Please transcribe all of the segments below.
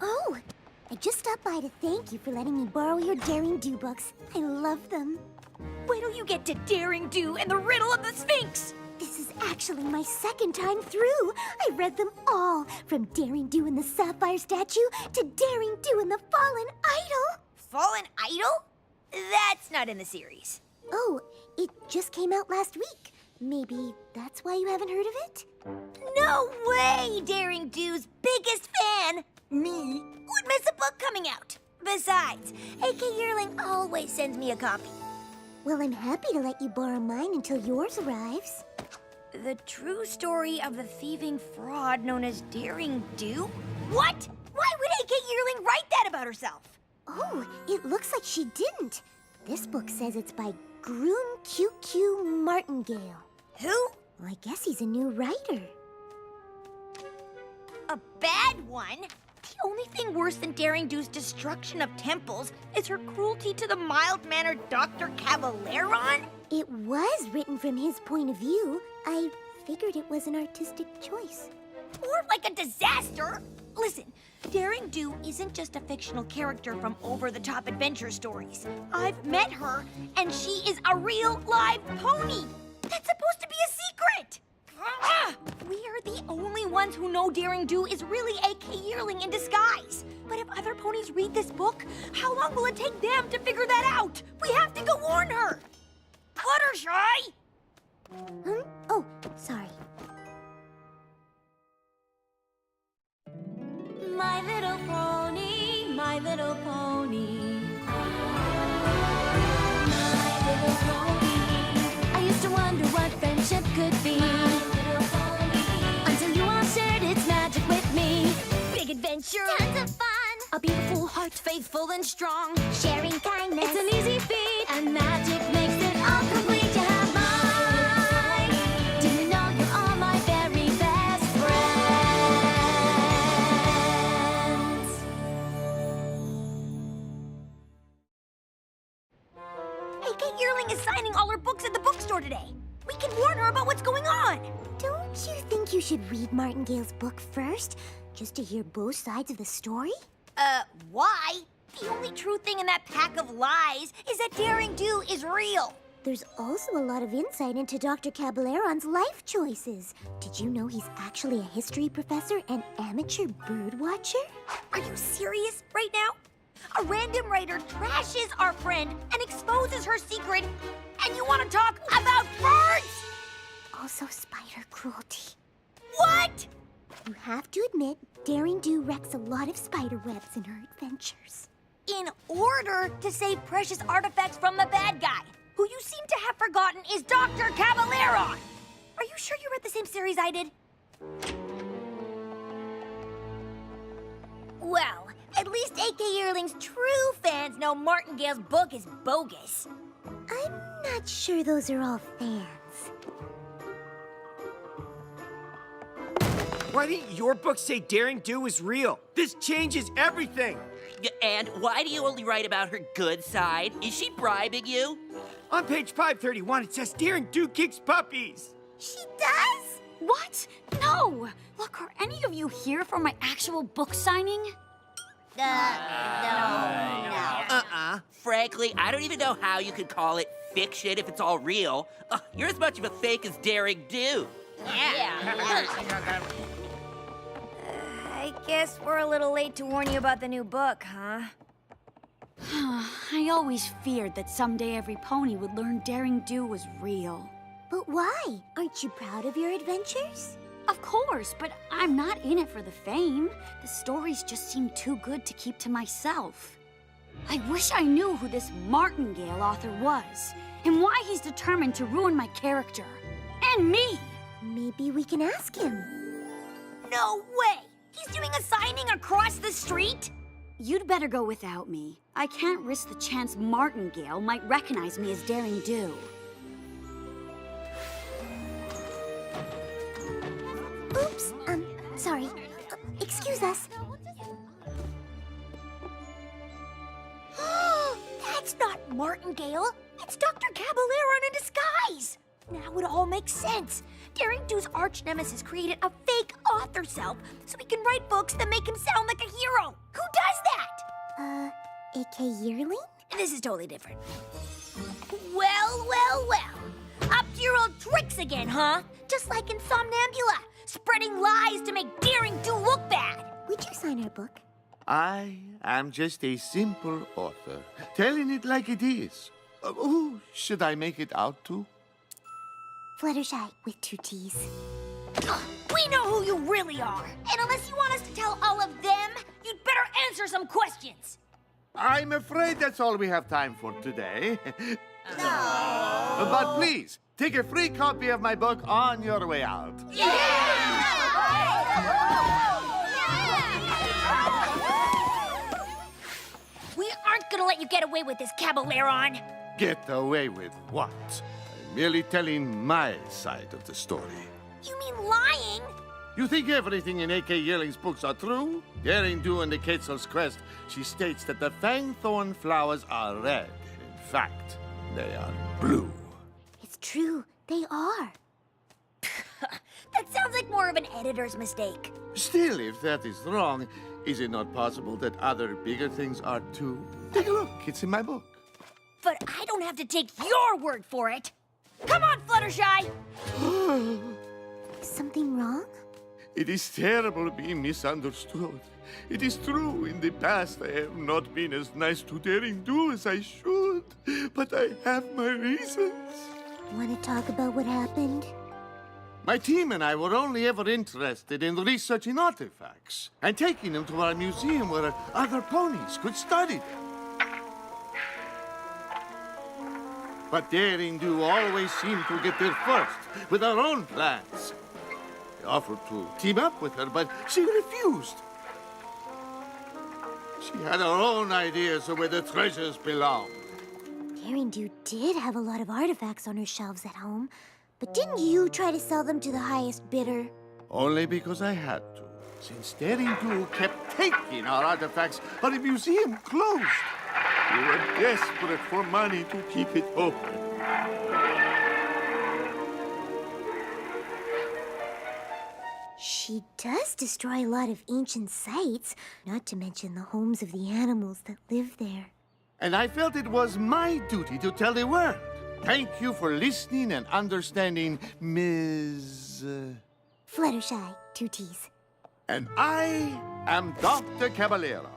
Oh, I just stopped by to thank you for letting me borrow your Daring Do books. I love them. Wait till you get to Daring Do and the Riddle of the Sphinx! This is actually my second time through. I read them all, from Daring Do and the Sapphire Statue to Daring Do and the Fallen Idol. Fallen Idol? That's not in the series. Oh, it just came out last week. Maybe that's why you haven't heard of it? No way! Daring Do's biggest fan, me, would miss a book coming out. Besides, AK Yearling always sends me a copy. Well, I'm happy to let you borrow mine until yours arrives. The true story of the thieving fraud known as Daring Do? What? Why would AK Yearling write that about herself? Oh, it looks like she didn't. This book says it's by Groom QQ Martingale. Who? Well, I guess he's a new writer. A bad one? The only thing worse than Daring Do's destruction of temples is her cruelty to the mild-mannered Dr. Cavalleron? It was written from his point of view. I figured it was an artistic choice. More like a disaster! Listen, Daring Do isn't just a fictional character from over-the-top adventure stories. I've met her, and she is a real live pony! That's supposed to be a secret! We are the only ones who know Daring Do is really AK Yearling in disguise. But if other ponies read this book, how long will it take them to figure that out? We have to go warn her! Fluttershy! Oh, sorry. My little pony, my little pony. My little pony. I used to wonder what friendship could be. My little pony. Until you all shared its magic with me. Big adventure! Tons of fun. A beautiful heart, faithful and strong. Sharing kindness. It's an easy feat, and magic makes it all complete. You have mine. Do you know you're all my very best friends? AK Yearling is signing all her books at the bookstore today. We can warn her about what's going on. Don't you think you should read Martingale's book first, just to hear both sides of the story? Why? The only true thing in that pack of lies is that Daring Do is real. There's also a lot of insight into Dr. Caballeron's life choices. Did you know he's actually a history professor and amateur bird watcher? Are you serious right now? A random writer trashes our friend and exposes her secret, and you want to talk about birds? Also spider cruelty. What? You have to admit, Daring Do wrecks a lot of spider webs in her adventures. In order to save precious artifacts from the bad guy, who you seem to have forgotten is Dr. Cavalleron. Are you sure you read the same series I did? Well, at least AK Yearling's true fans know Martingale's book is bogus. I'm not sure those are all fans. Why didn't your book say Daring Do is real? This changes everything. And why do you only write about her good side? Is she bribing you? On page 531, it says Daring Do kicks puppies. She does? What? No! Look, are any of you here for my actual book signing? No. Frankly, I don't even know how you could call it fiction if it's all real. You're as much of a fake as Daring Do. I guess we're a little late to warn you about the new book, huh? I always feared that someday every pony would learn Daring Do was real. But why? Aren't you proud of your adventures? Of course, but I'm not in it for the fame. The stories just seem too good to keep to myself. I wish I knew who this Martingale author was, and why he's determined to ruin my character. And me! Maybe we can ask him. No way! He's doing a signing across the street? You'd better go without me. I can't risk the chance Martingale might recognize me as Daring Do. Oops, sorry. Excuse us. That's not Martingale. It's Dr. Caballeron in disguise. Now it all makes sense. Daring Do's arch nemesis created a fake author self so he can write books that make him sound like a hero. Who does that? A.K. Yearling? This is totally different. Well, well, well. Up to your old tricks again, huh? Just like in Somnambula, spreading lies to make Daring Do look bad. Would you sign our book? I am just a simple author, telling it like it is. Who should I make it out to? Fluttershy with 2 T's. We know who you really are. And unless you want us to tell all of them, you'd better answer some questions. I'm afraid that's all we have time for today. But please, take a free copy of my book on your way out. We aren't gonna let you get away with this, Caballeron. Get away with what? I'm merely telling my side of the story. You mean lying? You think everything in A.K. Yearling's books are true? Daring Do in the Quetzal's Quest, she states that the fangthorn flowers are red. In fact, they are blue. It's true. They are. That sounds like more of an editor's mistake. Still, if that is wrong, is it not possible that other bigger things are too? Take a look. It's in my book. But I don't have to take your word for it. Come on, Fluttershy! Something wrong? It is terrible being misunderstood. It is true, in the past I have not been as nice to Daring Do as I should. But I have my reasons. Want to talk about what happened? My team and I were only ever interested in researching artifacts and taking them to our museum where other ponies could study them. But Daring Do always seemed to get there first with her own plans. I offered to team up with her, but she refused. She had her own ideas of where the treasures belonged. Daring Do did have a lot of artifacts on her shelves at home, but didn't you try to sell them to the highest bidder? Only because I had to. Since Daring Do kept taking our artifacts, our museum closed. We were desperate for money to keep it open. She does destroy a lot of ancient sites, not to mention the homes of the animals that live there. And I felt it was my duty to tell the world. Thank you for listening and understanding, Ms. Fluttershy, 2 T's. And I am Dr. Caballero.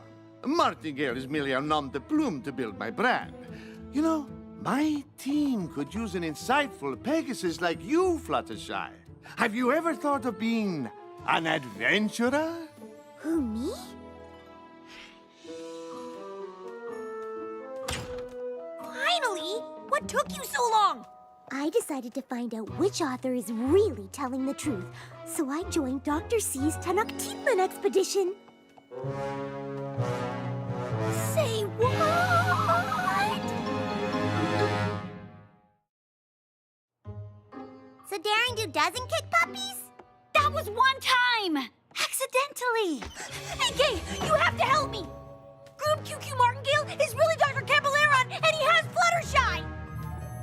Martingale is merely a nom de plume to build my brand. You know, my team could use an insightful Pegasus like you, Fluttershy. Have you ever thought of being an adventurer? Who, me? Finally! What took you so long? I decided to find out which author is really telling the truth, so I joined Dr. C's Tenochtitlan expedition. Say what? So Daring Do doesn't kick puppies? That was one time! Accidentally! Hey, Kay, you have to help me! Groom QQ Martingale is really Dr. Caballeron, and he has Fluttershy!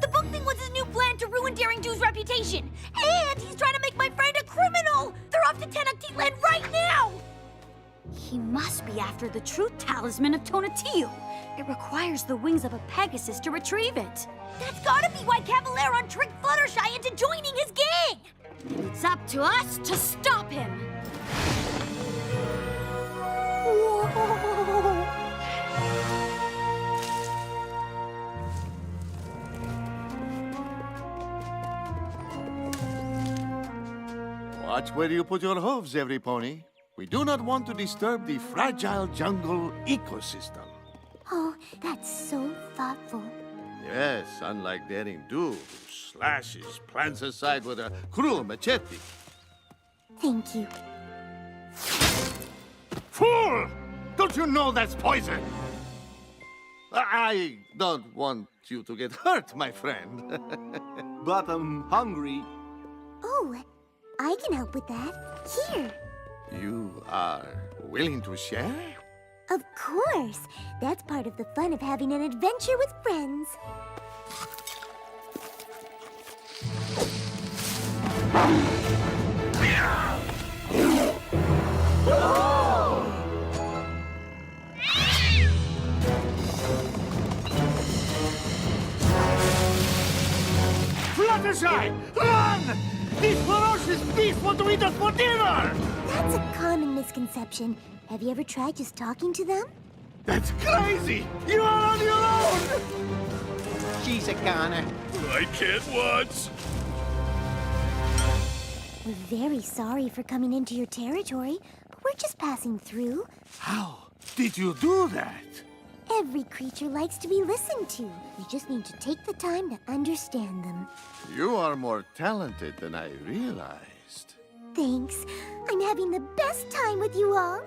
The book thing was his new plan to ruin Daring Do's reputation. And he's trying to make my friend a criminal! They're off to Tenochtitlan right now! He must be after the truth talisman of Tonatiuh. It requires the wings of a Pegasus to retrieve it. That's gotta be why Caballeron tricked Fluttershy into joining his gang! It's up to us to stop him. Watch where you put your hooves, every pony. We do not want to disturb the fragile jungle ecosystem. Oh, that's so thoughtful. Yes, unlike Daring Do, who slashes plants aside with a cruel machete. Thank you. Fool! Don't you know that's poison? I don't want you to get hurt, my friend. But I'm hungry. Oh, I can help with that. Here. You are willing to share? Of course. That's part of the fun of having an adventure with friends. Fluttershy! Run! These ferocious beasts want to eat us for dinner! That's a common misconception. Have you ever tried just talking to them? That's crazy! You are on your own! She's a goner. I can't watch. We're very sorry for coming into your territory, but we're just passing through. How did you do that? Every creature likes to be listened to. You just need to take the time to understand them. You are more talented than I realized. Thanks. I'm having the best time with you all.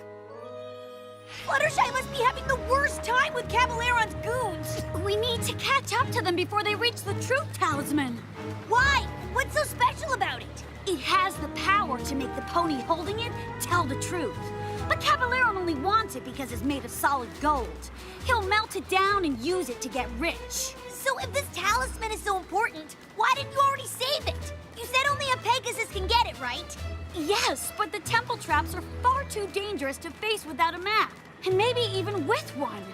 Fluttershy must be having the worst time with Caballeron's goons. We need to catch up to them before they reach the truth talisman. Why? What's so special about it? It has the power to make the pony holding it tell the truth. But Caballeron only wants it because it's made of solid gold. He'll melt it down and use it to get rich. So if this talisman is so important, why didn't you already save it? You said only a Pegasus can get it, right? Yes, but the temple traps are far too dangerous to face without a map. And maybe even with one.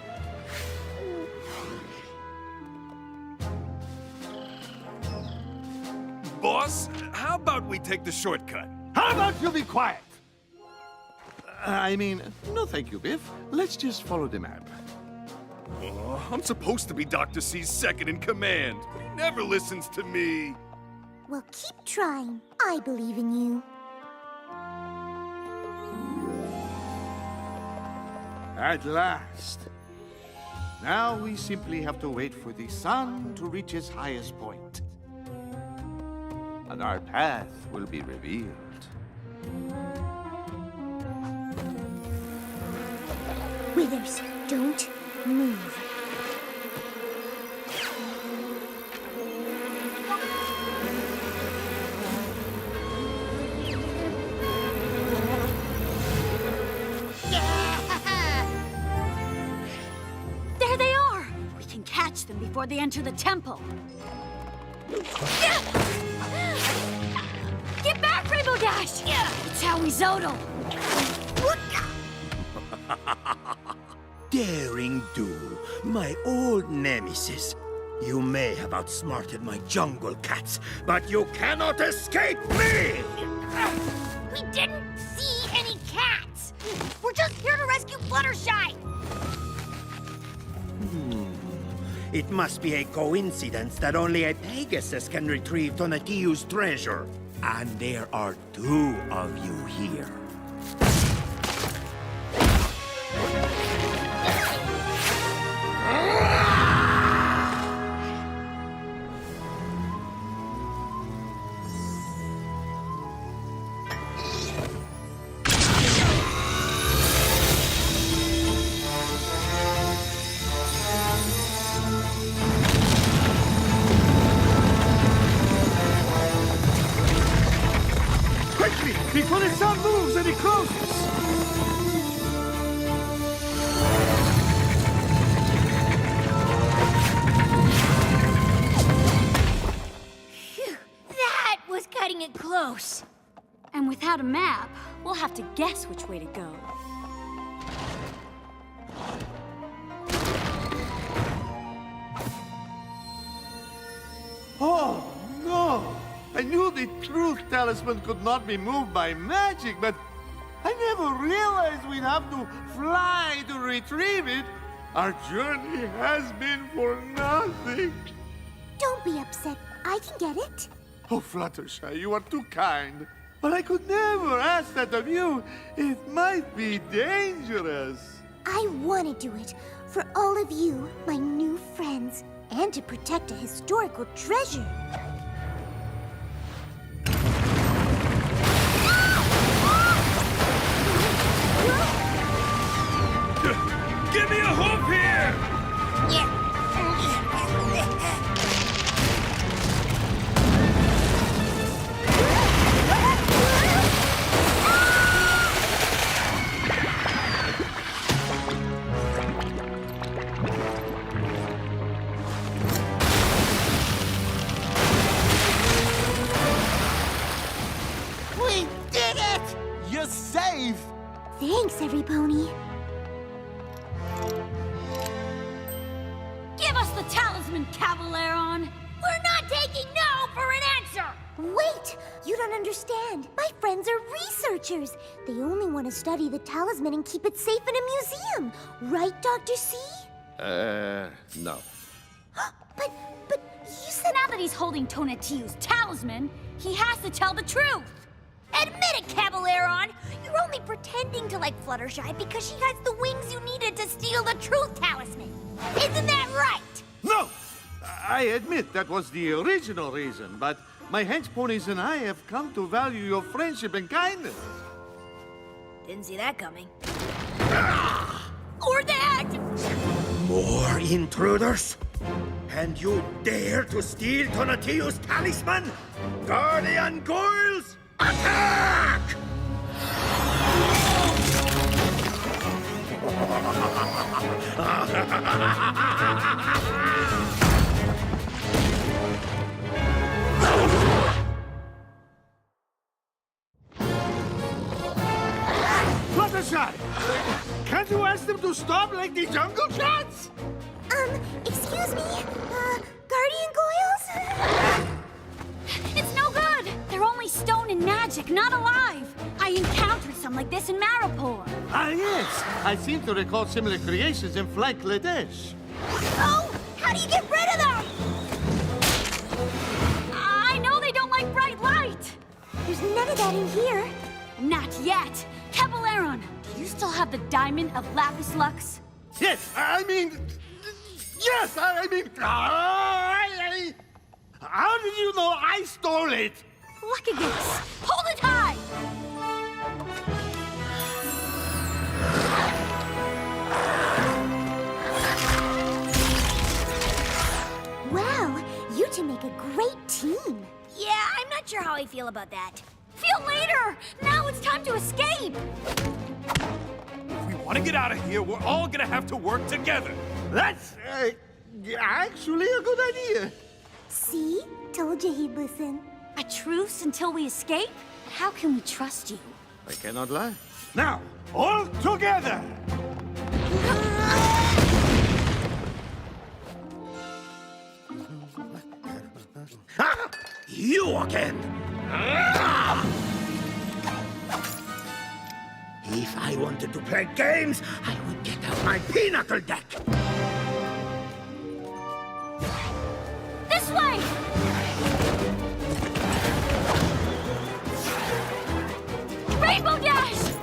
Boss, how about we take the shortcut? How about you be quiet? I mean, no thank you, Biff. Let's just follow the map. Oh, I'm supposed to be Dr. C's second in command, but he never listens to me. Well, keep trying. I believe in you. At last. Now we simply have to wait for the sun to reach its highest point. And our path will be revealed. Withers, don't move. There they are! We can catch them before they enter the temple. Get back, Rainbow Dash! It's how we Zodal. Daring Do, my old nemesis. You may have outsmarted my jungle cats, but you cannot escape me! We didn't see any cats. We're just here to rescue Fluttershy. It must be a coincidence that only a Pegasus can retrieve Donatello's treasure. And there are two of you here. Quickly, before the sun moves and it closes! Phew, that was cutting it close. And without a map, we'll have to guess which way to go. Oh, no! I knew the truth talisman could not be moved by magic, but I never realized we'd have to fly to retrieve it. Our journey has been for nothing. Don't be upset. I can get it. Oh, Fluttershy, you are too kind. But I could never ask that of you. It might be dangerous. I want to do it for all of you, my new friends, and to protect a historical treasure. Give me a hoop here! Thanks, every pony. Give us the talisman, Cavaleron! We're not taking no for an answer! Wait! You don't understand. My friends are researchers. They only want to study the talisman and keep it safe in a museum. Right, Dr. C? No. But you said... Now that he's holding Tonatiuh's talisman, he has to tell the truth! Admit it, Cavaleron! You're only pretending to like Fluttershy because she has the wings you needed to steal the truth talisman. Isn't that right? No! I admit that was the original reason, but my hench ponies and I have come to value your friendship and kindness. Didn't see that coming. Or that! More intruders? And you dare to steal Tonatiuh's talisman? Guardian Goyles, attack! Fluttershy! Can't you ask them to stop like the jungle cats? Excuse me? Guardian Goyles? It's no good! They're only stone and magic, not alive! I encountered some like this in Maripor. Ah, yes. I seem to recall similar creations in Flank Ladesh. Oh! How do you get rid of them? I know they don't like bright light! There's none of that in here. Not yet! Cavaleron, do you still have the diamond of Lapis Lux? Yes, I mean... Yes, I mean... How did you know I stole it? Look at this! Hold it high! Wow, you two make a great team. Yeah, I'm not sure how I feel about that. Feel later! Now it's time to escape! If we want to get out of here, we're all gonna have to work together. That's actually a good idea. See? Told you he'd listen. A truce until we escape? How can we trust you? I cannot lie. Now, all together! Ah! You again! If I wanted to play games, I would get out my pinnacle deck. This way! Rainbow Dash!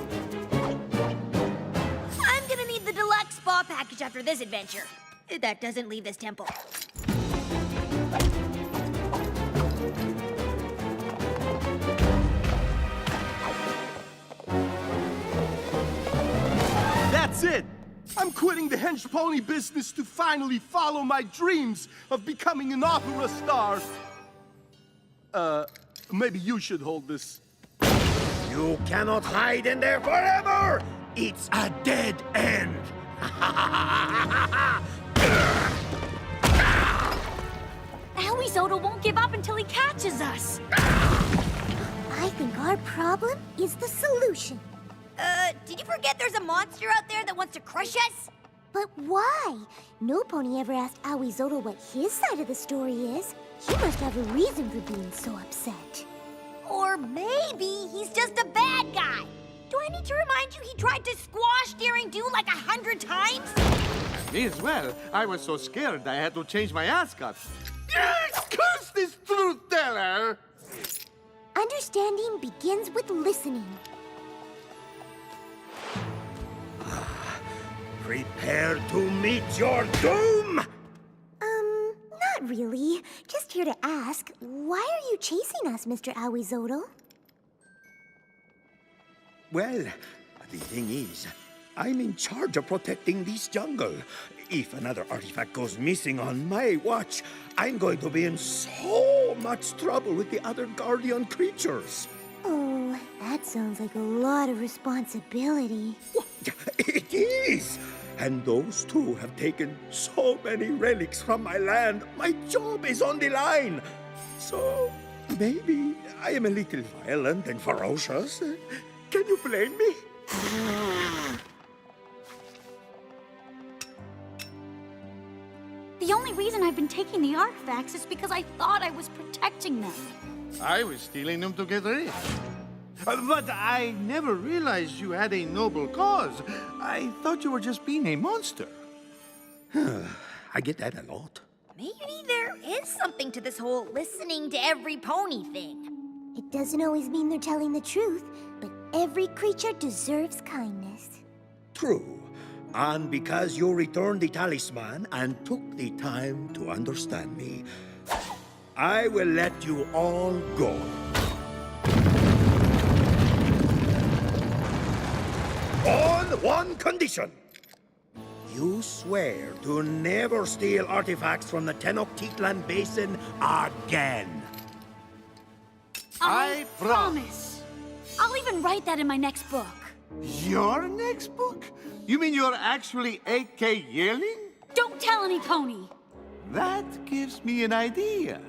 I'm gonna need the deluxe spa package after this adventure. If that doesn't leave this temple. That's it! I'm quitting the hench pony business to finally follow my dreams of becoming an opera star. Maybe you should hold this. You cannot hide in there forever! It's a dead end! Awizoto won't give up until he catches us! I think our problem is the solution. Did you forget there's a monster out there that wants to crush us? But why? No pony ever asked Awizoto what his side of the story is. He must have a reason for being so upset. Or maybe he's just a bad guy. Do I need to remind you he tried to squash Daring Do like 100 times? Me as well. I was so scared I had to change my ascot. Yes, curse this truth teller! Understanding begins with listening. Prepare to meet your doom! Not really. Just here to ask, why are you chasing us, Mr. Awizoto? Well, the thing is, I'm in charge of protecting this jungle. If another artifact goes missing on my watch, I'm going to be in so much trouble with the other guardian creatures. Oh, that sounds like a lot of responsibility. It is! And those two have taken so many relics from my land. My job is on the line. So, maybe I am a little violent and ferocious. Can you blame me? only reason I've been taking the artifacts is because I thought I was protecting them. I was stealing them to get rich. But I never realized you had a noble cause. I thought you were just being a monster. I get that a lot. Maybe there is something to this whole listening to every pony thing. It doesn't always mean they're telling the truth, but every creature deserves kindness. True. And because you returned the talisman and took the time to understand me, I will let you all go. On one condition. You swear to never steal artifacts from the Tenochtitlan Basin again. I promise. I'll even write that in my next book. Your next book? You mean you're actually A.K. Yearling? Don't tell any pony. That gives me an idea.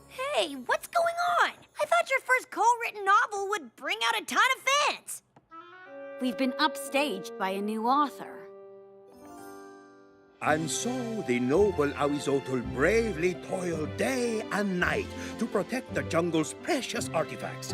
Hey, what's going on? I thought your first co-written novel would bring out a ton of fans. We've been upstaged by a new author. And so the noble Awizotl bravely toiled day and night to protect the jungle's precious artifacts.